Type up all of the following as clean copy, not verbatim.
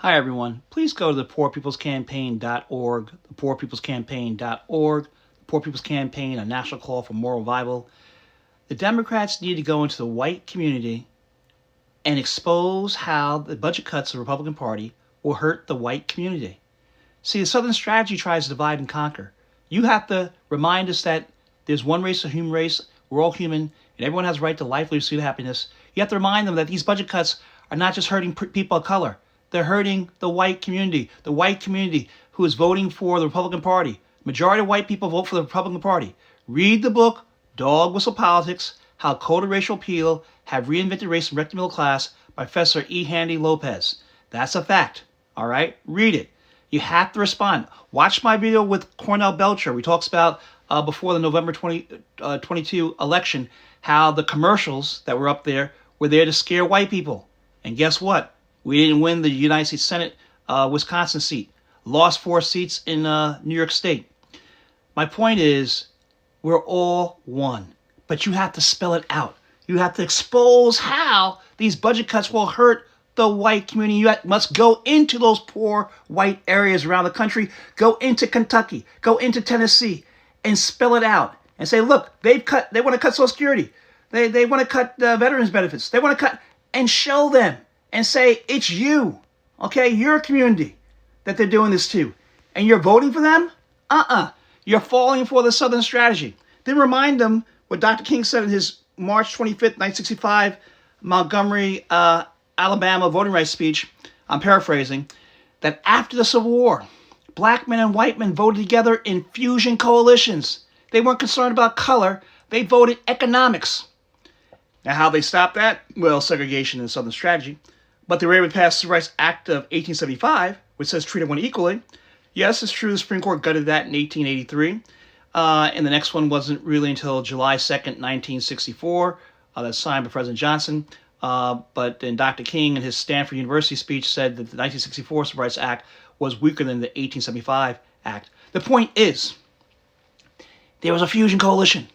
Hi, everyone. Please go to the poorpeoplescampaign.org, the poorpeoplescampaign.org, the Poor People's Campaign, a national call for moral revival. The Democrats need to go into the white community and expose how the budget cuts of the Republican Party will hurt the white community. See, the Southern strategy tries to divide and conquer. You have to remind us that there's one race, a human race, we're all human, and everyone has a right to life, liberty, pursuit, happiness. You have to remind them that these budget cuts are not just hurting people of color. They're hurting the white community who is voting for the Republican Party. Majority of white people vote for the Republican Party. Read the book, Dog Whistle Politics, How Code and Racial Appeal Have Reinvented Race and Wrecked the Middle Class by Professor E. Handy Lopez. That's a fact, all right? Read it. You have to respond. Watch my video with Cornell Belcher. We talks about before the November 2022 election, how the commercials that were up there were there to scare white people. And guess what? We didn't win the United States Senate Wisconsin seat. Lost 4 seats in New York State. My point is, we're all one. But you have to spell it out. You have to expose how these budget cuts will hurt the white community. You must go into those poor white areas around the country. Go into Kentucky. Go into Tennessee. And spell it out. And say, look, they want to cut Social Security. They want to cut veterans benefits. They want to cut, and show them. And say, it's you, okay, your community that they're doing this to. And you're voting for them? You're falling for the Southern strategy. Then remind them what Dr. King said in his March 25th, 1965, Montgomery, Alabama voting rights speech. I'm paraphrasing. That after the Civil War, black men and white men voted together in fusion coalitions. They weren't concerned about color. They voted economics. Now, how they stopped that? Well, segregation and Southern strategy. But they were able to pass the Civil Rights Act of 1875, which says treat everyone equally. Yes, it's true the Supreme Court gutted that in 1883. And the next one wasn't really until July 2nd, 1964. That's signed by President Johnson. But then Dr. King in his Stanford University speech said that the 1964 Civil Rights Act was weaker than the 1875 Act. The point is, there was a fusion coalition.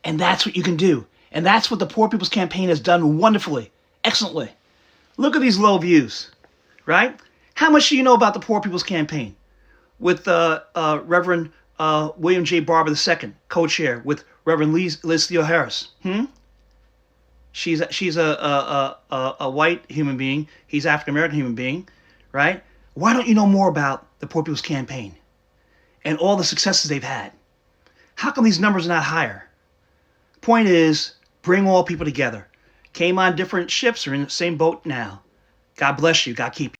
And that's what you can do. And that's what the Poor People's Campaign has done wonderfully, excellently. Look at these low views, right? How much do you know about the Poor People's Campaign? With Reverend William J. Barber II, co-chair, with Reverend Liz Theo Harris. She's a white human being. He's an African-American human being, right? Why don't you know more about the Poor People's Campaign and all the successes they've had? How come these numbers are not higher? Point is, bring all people together. Came on different ships, are in the same boat now. God bless you. God keep you.